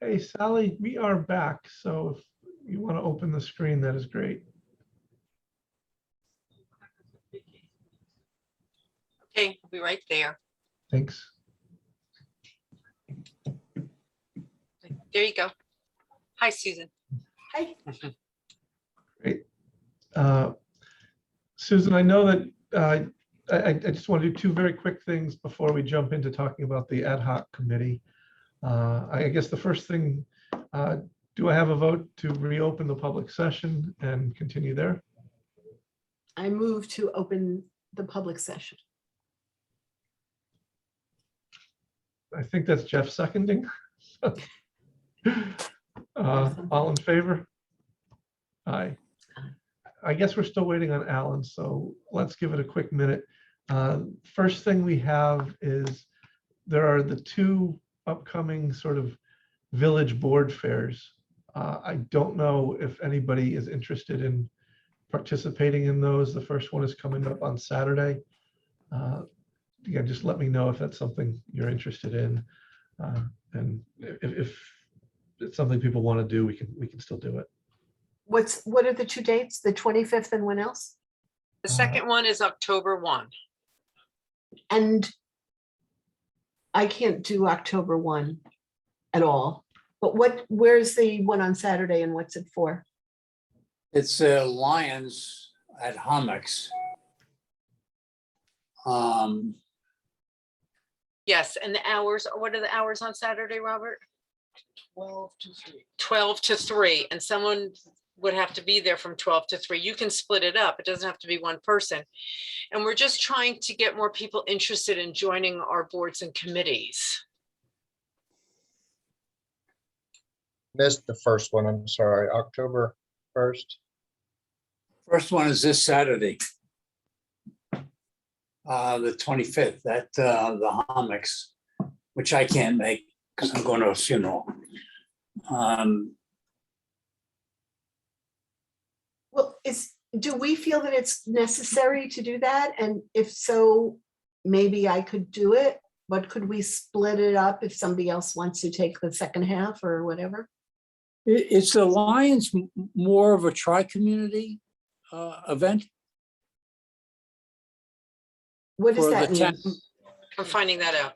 Hey, Sally, we are back. So if you want to open the screen, that is great. Okay, I'll be right there. Thanks. There you go. Hi, Susan. Hi. Great. Susan, I know that I just want to do two very quick things before we jump into talking about the ad hoc committee. I guess the first thing, do I have a vote to reopen the public session and continue there? I move to open the public session. I think that's Jeff seconding. All in favor? Aye. I guess we're still waiting on Alan, so let's give it a quick minute. First thing we have is there are the two upcoming sort of village board fairs. I don't know if anybody is interested in participating in those. The first one is coming up on Saturday. Again, just let me know if that's something you're interested in. And if it's something people want to do, we can still do it. What are the two dates? The 25th and when else? The second one is October 1. And I can't do October 1 at all. But where's the one on Saturday and what's it for? It's Lions at Hummocks. Yes, and the hours, what are the hours on Saturday, Robert? 12 to 3. 12 to 3, and someone would have to be there from 12 to 3. You can split it up. It doesn't have to be one person. And we're just trying to get more people interested in joining our boards and committees. Missed the first one, I'm sorry, October 1st. First one is this Saturday. The 25th at the Hummocks, which I can't make because I'm going to a funeral. Well, do we feel that it's necessary to do that? And if so, maybe I could do it, but could we split it up if somebody else wants to take the second half or whatever? It's the Lions more of a tri-community event. What does For that the mean? town. I'm finding that out.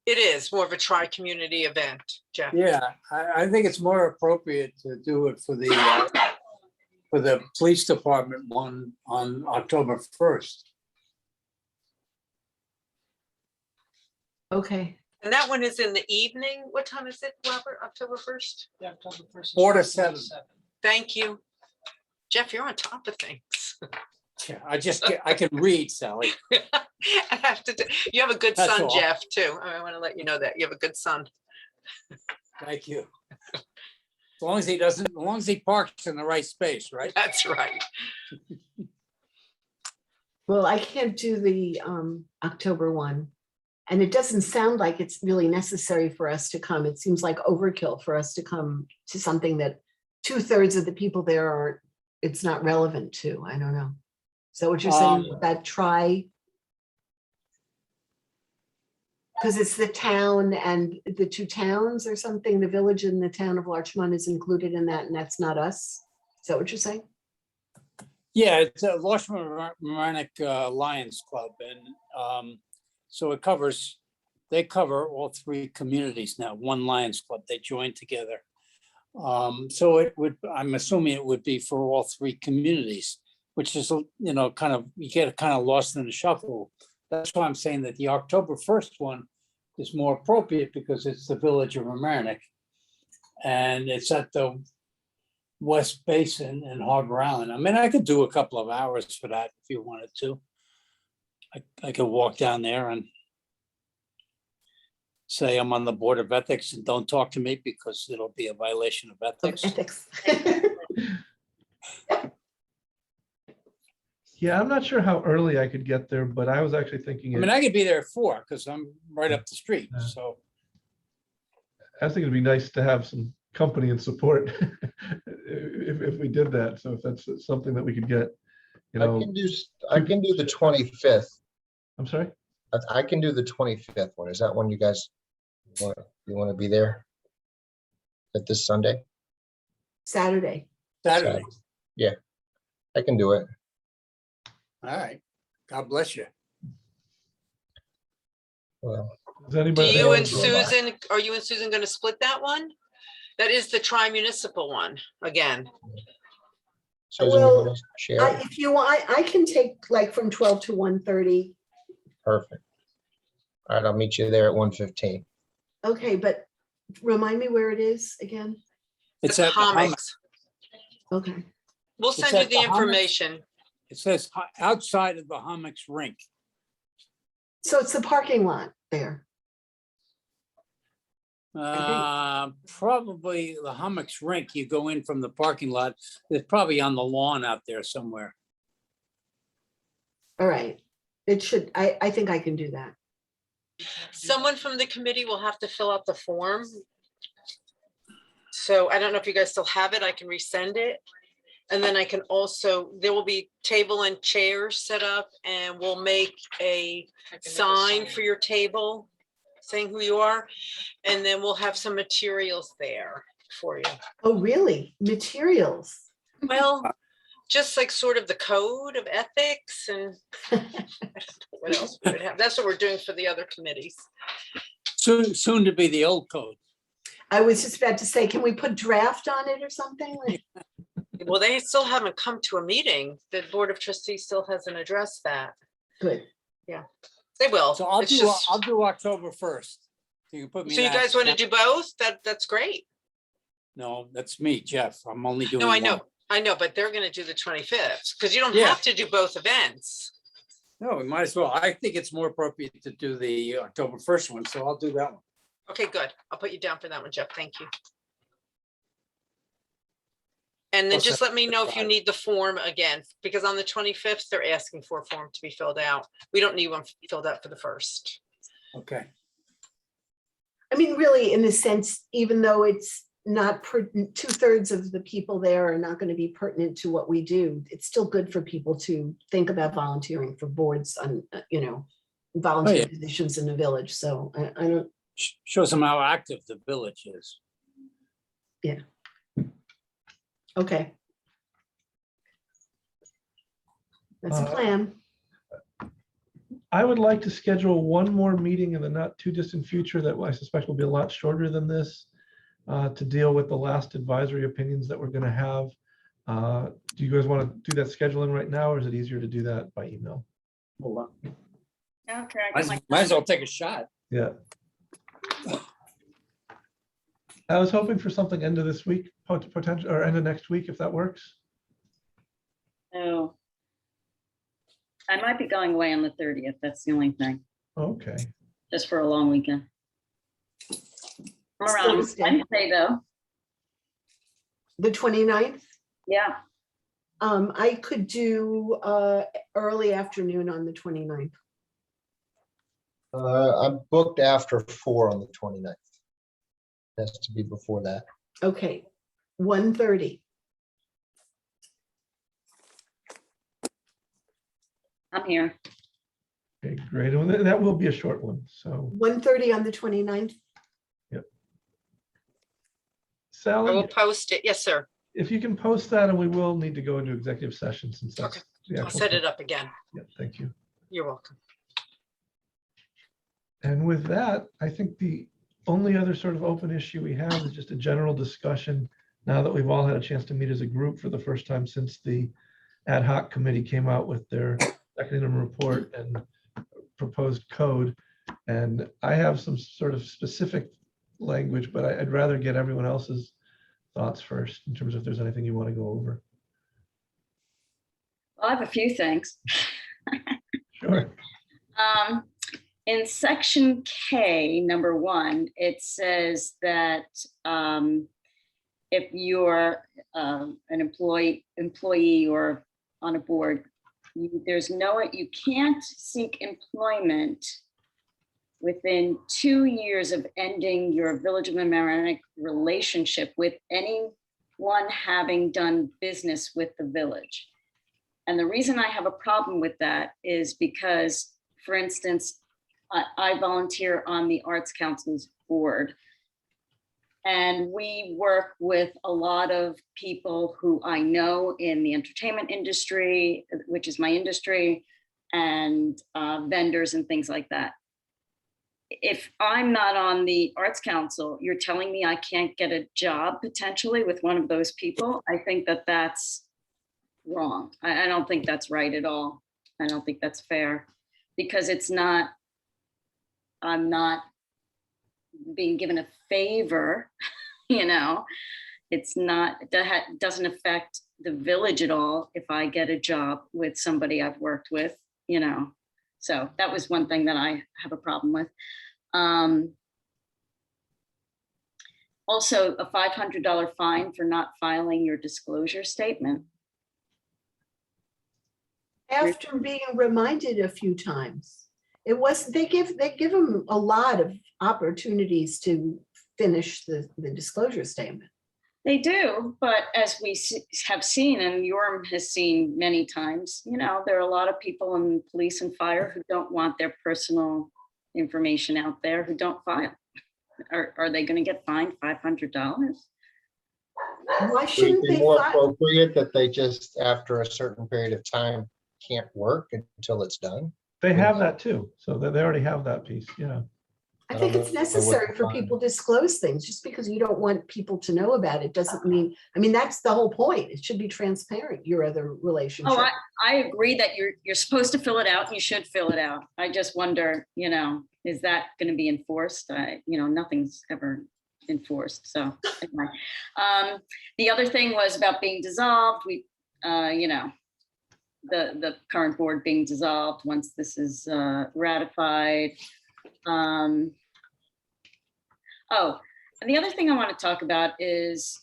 It is more of a tri-community event, Jeff. Yeah, I think it's more appropriate to do it for the police department one on October 1st. Okay, And that one is in the evening. What time is it, Robert? October 1st? Yeah, October 1st. 4 to 7. Thank you. Jeff, you're on top of things. Yeah, I can read, Sally. I have to, you have a good That's son, all. Jeff, too. I want to let you know that you have a good son. Thank you. As long as he parks in the right space, right? That's right. well, I can't do the October 1. And it doesn't sound like it's really necessary for us to come. It seems like overkill for us to come to something that 2/3 of the people there are, it's not relevant to. I don't know. Is that what you're saying? That try? Because it's the town and the two towns or something, the village and the town of Larchmont is included in that, and that's not us. Is that what you're saying? Yeah, it's a Larchmont Lions Club, and so they cover all three communities now. One Lions Club, they joined together. So I'm assuming it would be for all three communities, which is, kind of, you get kind of lost in the shuffle. That's why I'm saying that the October 1st one is more appropriate because it's the village of Mamaroneck. And it's at the West Basin in Harbor Island. I mean, I could do a couple of hours for that if you wanted to. I could walk down there and say I'm on the Board of Ethics and don't talk to me because it'll be a violation of Of ethics. ethics. Yeah, I'm not sure how early I could get there, but I was actually thinking, I mean, I could be there at 4 because I'm right up the street, Yeah. so. I think it'd be nice to have some company and support if we did that. So if that's something that we could get, I can do the 25th. I'm sorry. I can do the 25th one. Is that one you guys? You want to be there at this Sunday? Saturday. Saturday. Yeah, I can do it. All right. God bless you. Well, Does Do anybody? you and Available by- Susan, are you and Susan going to split that one? That is the tri-municipal one, again. Susan, you Well, want to share? it? If you want, I can take like from 12 to 1:30. Perfect. All right, I'll meet you there at 1:15. Okay, but remind me where it is again. It's At at the Hummock. Comics. Okay, We'll It's send you at the the Hummock. information. It says outside of the Hummocks rink. so it's the parking lot there. Probably the Hummocks rink. You go in from the parking lot. It's probably on the lawn out there somewhere. All right. It should, I think I can do that. Someone from the committee will have to fill out the form. So I don't know if you guys still have it. I can resend it. And then I can also, there will be table and chairs set up, and we'll make a sign for your table saying who you are. And then we'll have some materials there for you. Oh, really? Materials? Well, just like sort of the code of ethics and what else we would have. That's what we're doing for the other committees. Soon to be the old code. I was just about to say, can we put draft on it or something? Well, they still haven't come to a meeting. The Board of Trustees still hasn't addressed that. Good. They will. So I'll It's do, just- I'll do October 1st. You can put me. So you in that. guys want to do both? That's great. No, that's me, Jeff. I'm only doing No, I one. know, but they're going to do the 25th because you don't Yeah. have to do both events. No, we might as well. I think it's more appropriate to do the October 1st one, so I'll do that one. Okay, good. I'll put you down for that one, Jeff. Thank you. And then Plus just let me know if you fine. need the form again, because on the 25th, they're asking for a form to be filled out. We don't need one filled out for the first. Okay. I mean, really, in the sense, even though it's not, 2/3 of the people there are not going to be pertinent to what we do, it's still good for people to think about volunteering for boards on, volunteer positions in the village. So I don't, Shows them how active the village is. okay. That's a Uh, plan. I would like to schedule one more meeting in the not too distant future that I suspect will be a lot shorter than this to deal with the last advisory opinions that we're going to have. Do you guys want to do that scheduling right now, or is it easier to do that by email? Hold on. Okay. I got my- Might as well take a shot. Yeah. I was hoping for something end of this week, potential, or end of next week, if that works. Oh. I might be going away on the 30th. That's the only thing, Okay. just for a long weekend. I'm around Thursday. Wednesday though. The 29th, Yeah. I could do early afternoon on the 29th. I'm booked after 4 on the 29th. Has to be before that. Okay, 1:30. I'm here. Okay, great. And that will be a short one. So 1:30 on the 29th. I Sally, will post it. Yes, sir. if you can post that, and we will need to go into executive session since that's Okay. the I'll actual. set it up again. Yeah, thank you. You're welcome. And with that, I think the only other sort of open issue we have is just a general discussion. Now that we've all had a chance to meet as a group for the first time since the ad hoc committee came out with their second interim report and proposed code. And I have some sort of specific language, but I'd rather get everyone else's thoughts first in terms of if there's anything you want to go over. Well, I have a few things. Sure. In section K, number 1, it says that if you're an employee or on a board, you can't seek employment within 2 years of ending your Village of Mamaroneck relationship with anyone having done business with the village. And the reason I have a problem with that is because, for instance, I volunteer on the Arts Council's board. And we work with a lot of people who I know in the entertainment industry, which is my industry, and vendors and things like that. If I'm not on the Arts Council, you're telling me I can't get a job potentially with one of those people? I think that that's wrong. I don't think that's right at all. I don't think that's fair, because it's not, I'm not being given a favor, you know, it's not, that doesn't affect the village at all if I get a job with somebody I've worked with, you know. So that was one thing that I have a problem with. Also, a $500 fine for not filing your disclosure statement. After being reminded a few times, it was, they give them a lot of opportunities to finish the disclosure statement. They do, but as we have seen, and Yorm has seen many times, you know, there are a lot of people in police and fire who don't want their personal information out there, who don't file. Are they going to get fined $500? Why Would it shouldn't be they more file? appropriate that they just, after a certain period of time, can't work until it's done? They have that too. So they already have that piece, yeah. I I think don't it's know what necessary the for fine- people to disclose things. Just because you don't want people to know about it doesn't mean, I mean, that's the whole point. It should be transparent, your other relationship. Oh, I agree that you're supposed to fill it out and you should fill it out. I just wonder, you know, is that going to be enforced? You know, nothing's ever enforced. So anyway. The other thing was about being dissolved. We, you know, the current board being dissolved once this is ratified. Oh, and the other thing I want to talk about is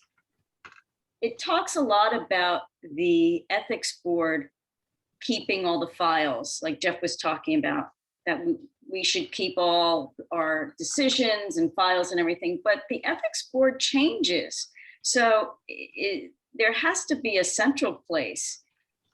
it talks a lot about the ethics board keeping all the files, like Jeff was talking about, that we should keep all our decisions and files and everything, but the ethics board changes. So there has to be a central place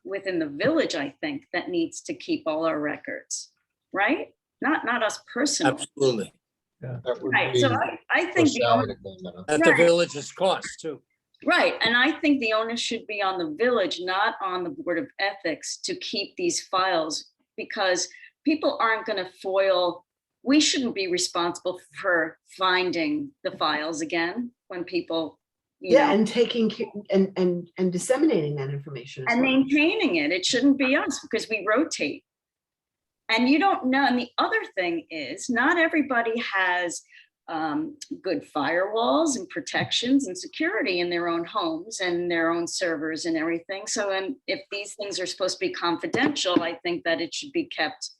within the village, I think, that needs to keep all our records, right? Not us personally. Absolutely. That would Right, be so I for think the salary onus, to go down. At the Right. village's cost too. right, and I think the onus should be on the village, not on the Board of Ethics, to keep these files, because people aren't going to foil. We shouldn't be responsible for finding the files again when people, you Yeah, know, and taking, and disseminating that information. as and well. maintaining it. It shouldn't be us because we rotate. And you don't know. And the other thing is, not everybody has good firewalls and protections and security in their own homes and their own servers and everything. So if these things are supposed to be confidential, I think that it should be kept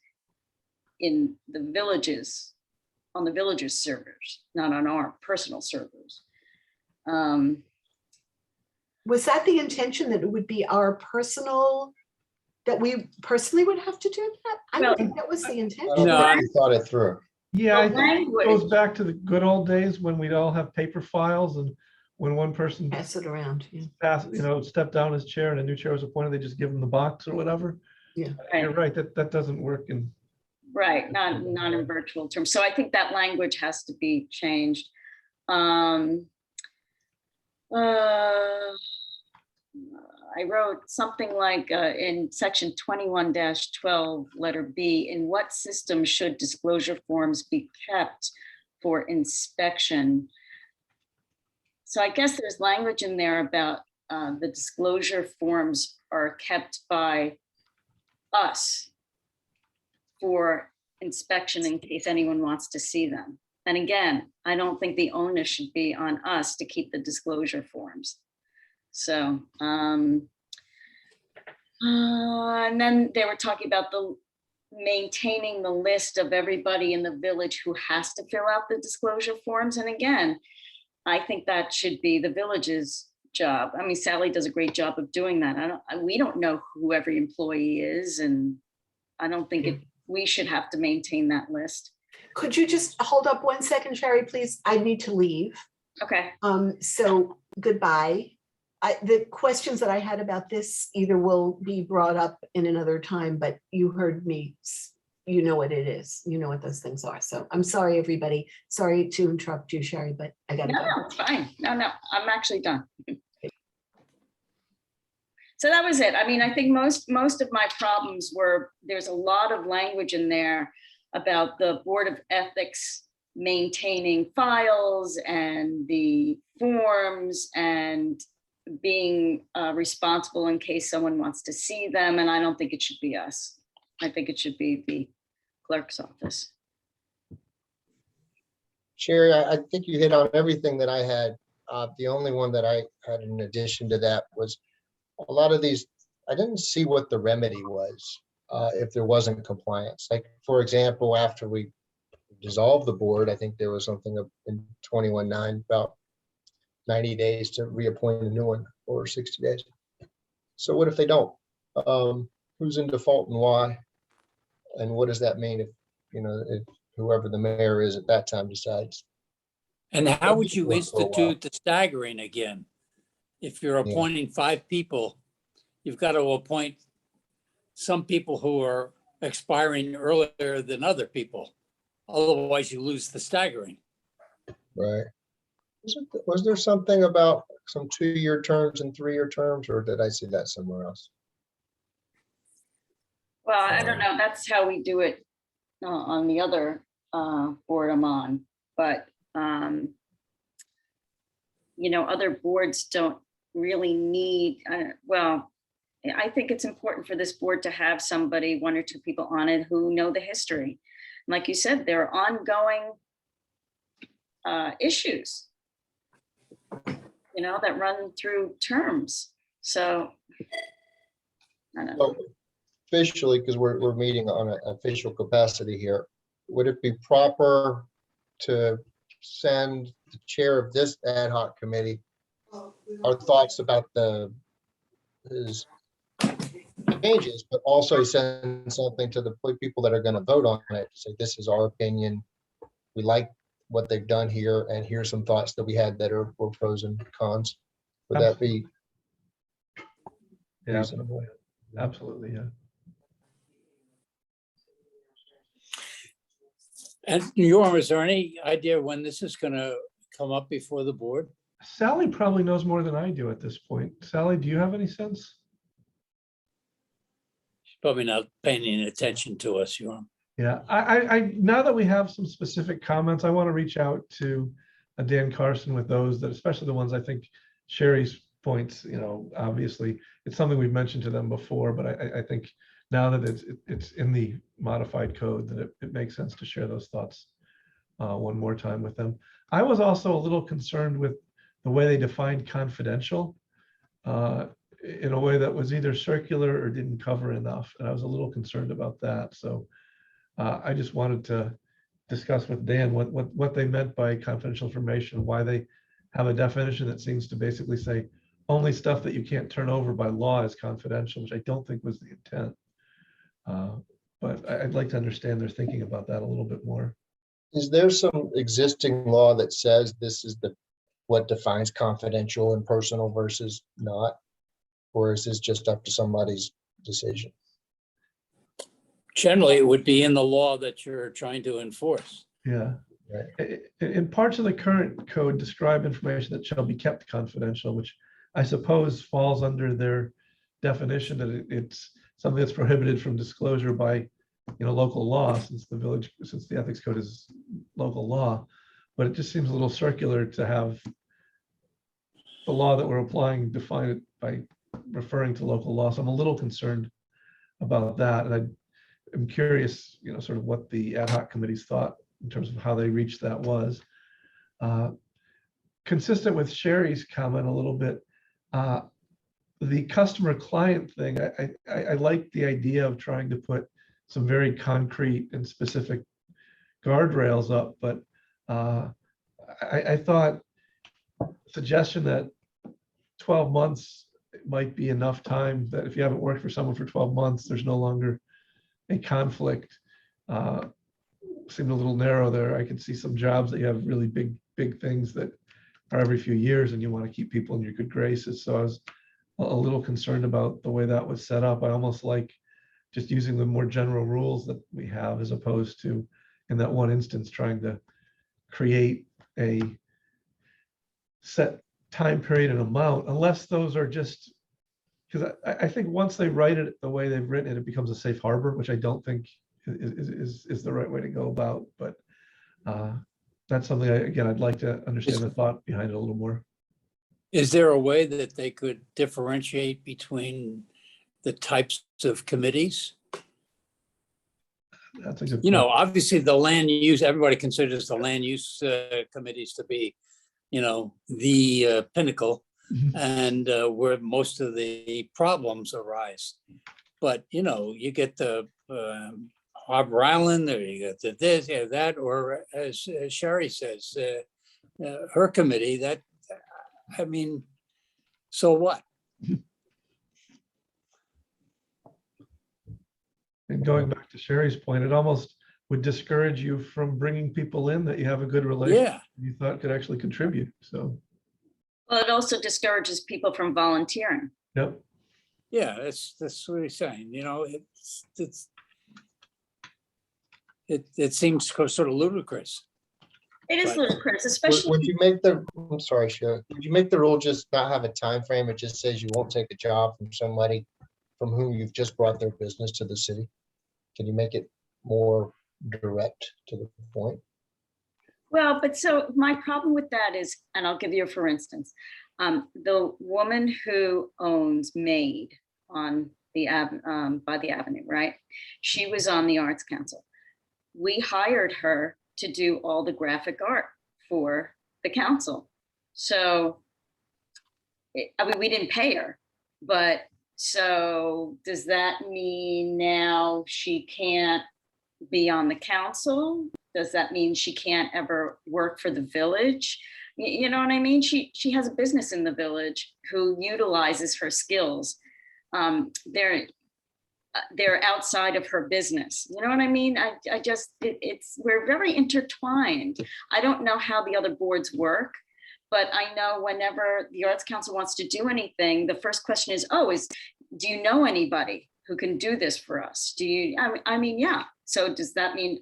in the villages, on the villages servers, not on our personal servers. Was that the intention, that it would be our personal, that we personally would have to do that? I Well, don't think that was the I intention. don't No, think we thought it through. Yeah, I The think it goes language. back to the good old days when we'd all have paper files, and when one person Pass it around, yeah. passed, stepped down his chair and a new chair was appointed, they just give them the box or whatever. Yeah. You're right, that doesn't work in. Right, not in virtual terms. So I think that language has to be changed. I wrote something like in section 21-12, letter B, in what system should disclosure forms be kept for inspection? So I guess there's language in there about the disclosure forms are kept by us for inspection in case anyone wants to see them. And again, I don't think the onus should be on us to keep the disclosure forms. So, and then they were talking about maintaining the list of everybody in the village who has to fill out the disclosure forms. And again, I think that should be the village's job. I mean, Sally does a great job of doing that. We don't know who every employee is, and I don't think we should have to maintain that list. Could you just hold up 1 second, Sherry, please? I need to leave. Okay. So goodbye. The questions that I had about this either will be brought up in another time, but you heard me you know what it is. You know what those things are. So I'm sorry, everybody. Sorry to interrupt you, Sherry, but I gotta No, go. no, it's fine. No, no, I'm actually done. So that was it. I mean, I think most of my problems were, there's a lot of language in there about the Board of Ethics maintaining files and the forms and being responsible in case someone wants to see them. And I don't think it should be us. I think it should be the clerk's office. Sherry, I think you hit on everything that I had. The only one that I had in addition to that was a lot of these, I didn't see what the remedy was if there wasn't compliance. Like, for example, after we dissolved the board, I think there was something up in 21-9 about 90 days to reappoint a new one, or 60 days. So what if they don't? Who's in default and why? And what does that mean if, if whoever the mayor is at that time decides? And how would you Work for a while. institute the staggering again? If you're appointing 5 people, you've got to appoint some people who are expiring earlier than other people. Otherwise, you lose the staggering. Right. Was there something about some 2-year terms and 3-year terms, or did I see that somewhere else? Well, I don't know. That's how we do it on the other board I'm on. But, other boards don't really need, well, I think it's important for this board to have somebody, 1 or 2 people on it who know the history. Like you said, there are ongoing issues, that run through terms. So, I don't know. So officially, because we're meeting on an official capacity here, would it be proper to send the chair of this ad hoc committee our thoughts about his changes, but also send something to the people that are going to vote on it, say, this is our opinion, we like what they've done here, and here's some thoughts that we had that were pros and cons? Would that be Yeah, reasonable? absolutely, yeah. And Norm, is there any idea when this is going to come up before the board? Sally probably knows more than I do at this point. Sally, do you have any sense? She's probably not paying any attention to us, Norm. Yeah, I now that we have some specific comments, I want to reach out to Dan Carson with those, that especially the ones I think Sherry's points, obviously it's something we've mentioned to them before, but I think now that it's in the modified code, that it makes sense to share those thoughts one more time with them. I was also a little concerned with the way they defined confidential in a way that was either circular or didn't cover enough. And I was a little concerned about that. So I just wanted to discuss with Dan what they meant by confidential information, why they have a definition that seems to basically say only stuff that you can't turn over by law is confidential, which I don't think was the intent. But I'd like to understand their thinking about that a little bit more. Is there some existing law that says this is what defines confidential and personal versus not? Or is this just up to somebody's decision? Generally, it would be in the law that you're trying to enforce. Yeah. Right. In parts of the current code describe information that shall be kept confidential, which I suppose falls under their definition that it's something that's prohibited from disclosure by local law, since the ethics code is local law. But it just seems a little circular to have the law that we're applying define it by referring to local law. So I'm a little concerned about that, and I'm curious, sort of what the ad hoc committees thought in terms of how they reached that was. Consistent with Sherry's comment a little bit, the customer client thing, I like the idea of trying to put some very concrete and specific guardrails up, but I thought suggestion that 12 months might be enough time, that if you haven't worked for someone for 12 months, there's no longer a conflict. Seemed a little narrow there. I could see some jobs that you have really big things that are every few years and you want to keep people in your good graces. So I was a little concerned about the way that was set up. I almost like just using the more general rules that we have, as opposed to, in that one instance, trying to create a set time period and amount, unless those are just, because I think once they write it the way they've written it, it becomes a safe harbor, which I don't think is the right way to go about. But that's something, again, I'd like to understand the thought behind it a little more. Is there a way that they could differentiate between the types of committees? That's a good You know, point. obviously the land use, everybody considers the land use committees to be, you know, the pinnacle Mhm. and where most of the problems arise. But, you know, you get the Harbor Island, or you get the this, yeah, that, or as Sherry says, her committee, that, I mean, so what? And going back to Sherry's point, it almost would discourage you from bringing people in that you have a good relationship, Yeah, you thought could actually contribute. So, Well, it also discourages people from volunteering. yep. yeah, that's what he's saying, you know, it seems sort of ludicrous. It is But- ludicrous, Would especially, you make the, I'm sorry, Sheila, would you make the rule just not have a time frame? It just says you won't take a job from somebody from whom you've just brought their business to the city? Can you make it more direct to the point? well, but so my problem with that is, and I'll give you a for instance, the woman who owns Maid on the by the Avenue, right? She was on the Arts Council. We hired her to do all the graphic art for the council. So, I mean, we didn't pay her, but so does that mean now she can't be on the council? Does that mean she can't ever work for the village? You know what I mean? She has a business in the village who utilizes her skills. They're outside of her business. You know what I mean? I just, we're very intertwined. I don't know how the other boards work, but I know whenever the Arts Council wants to do anything, the first question is, do you know anybody who can do this for us? I mean, yeah. So does that mean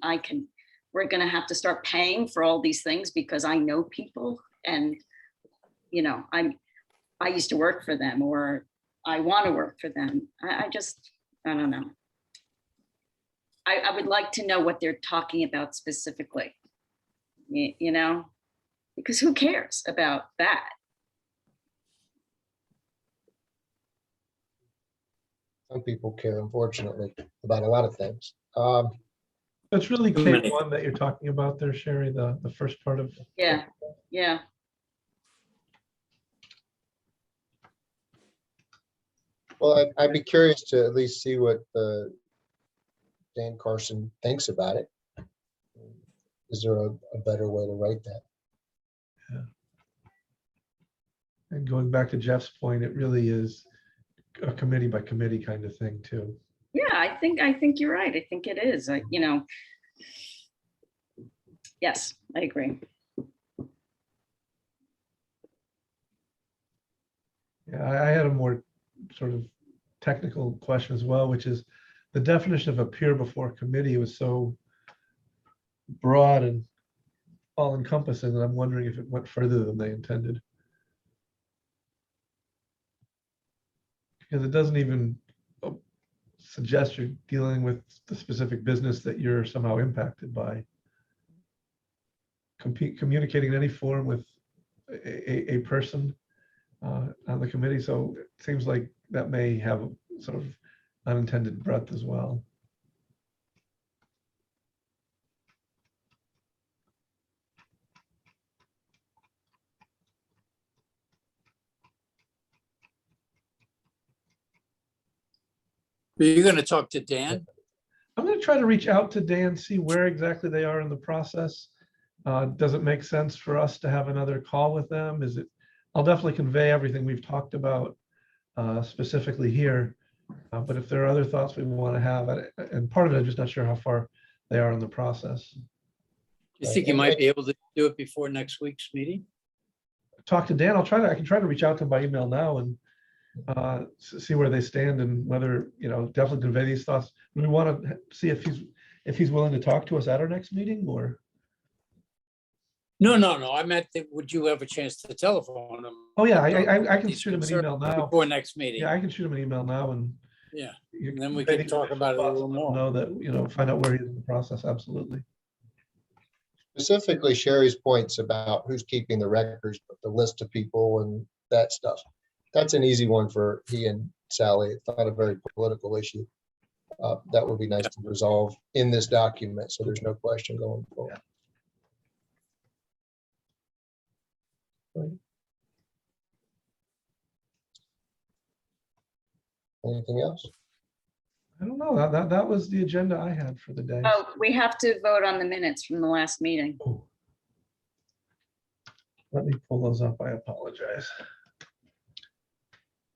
we're gonna have to start paying for all these things because I know people and, you know, I used to work for them, or I want to work for them. I don't know. I would like to know what they're talking about specifically, you know, because who cares about that? Some people care, unfortunately, about a lot of things. That's really Too many. K1 that you're talking about there, Sherry, the first part of. Yeah, yeah. Well, I'd be curious to at least see what Dan Carson thinks about it. Is there a better way to write that? And going back to Jeff's point, it really is a committee by committee kind of thing too. Yeah, I think you're right. I think it is, you know. Yes, I agree. Yeah, I had a more sort of technical question as well, which is the definition of appear before committee was so broad and all encompassing that I'm wondering if it went further than they intended. Because it doesn't even suggest you're dealing with the specific business that you're somehow impacted by. Communicating in any form with a person on the committee. So it seems like that may have a sort of unintended breadth as well. Are you going to talk to Dan? I'm going to try to reach out to Dan, see where exactly they are in the process. Does it make sense for us to have another call with them? I'll definitely convey everything we've talked about specifically here. But if there are other thoughts we want to have, and part of it, I'm just not sure how far they are in the process. Do you think you might be able to do it before next week's meeting? Talk to Dan. I can try to reach out to him by email now and see where they stand and whether, definitely convey these thoughts. We want to see if he's willing to talk to us at our next meeting or. No. I meant that would you have a chance to telephone him? Oh, yeah, I can These shoot him an concerns email now. Before next meeting. Yeah, I can shoot him an email now and. Yeah, you and then we convey can the talk initial about it a thoughts little and let him more. know that, find out where he is in the process. Absolutely. Specifically Sherry's points about who's keeping the records, the list of people and that stuff. That's an easy one for he and Sally. It's not a very political issue. That would be nice to resolve in this document, so there's no question going forward. Anything else? I don't know. That was the agenda I had for the day. Oh, we have to vote on the minutes from the last meeting. Oh. Let me pull those up. I apologize.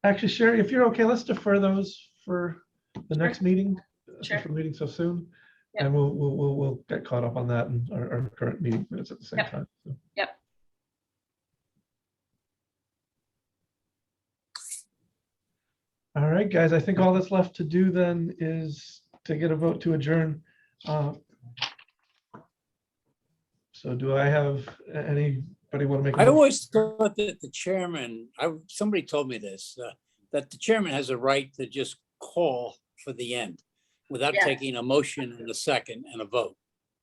Actually, Sherry, if you're okay, let's defer those for the next meeting. Sure. For meeting so soon. Yep. And we'll get caught up on that in our current meeting minutes at the same Yep. time. So. Yep. All right, guys, I think all that's left to do then is to get a vote to adjourn. So do I have anybody want to make? a I motion? always thought that the chairman, somebody told me this, that the chairman has a right to just call for the end without Yeah. taking a motion and a second and a vote.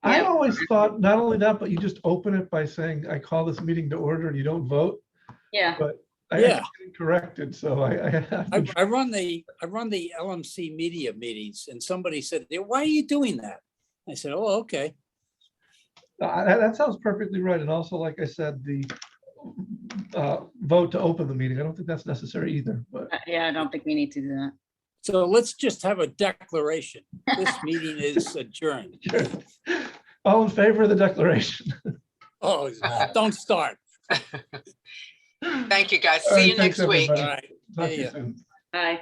I Yeah. always thought not only that, but you just open it by saying, I call this meeting to order and you don't vote. Yeah, But I Yeah. keep getting corrected, so I run the LMC media meetings and somebody said, why are you doing that? I said, oh, okay. that sounds perfectly right. And also, like I said, the vote to open the meeting, I don't think that's necessary either, but yeah, I don't think we need to do that. So let's just have a declaration. This meeting is adjourned. all in favor of the declaration? Oh, don't start. Thank you, guys. All right, See you thanks, next week. All everybody. right. Talk to See you ya. soon. Bye.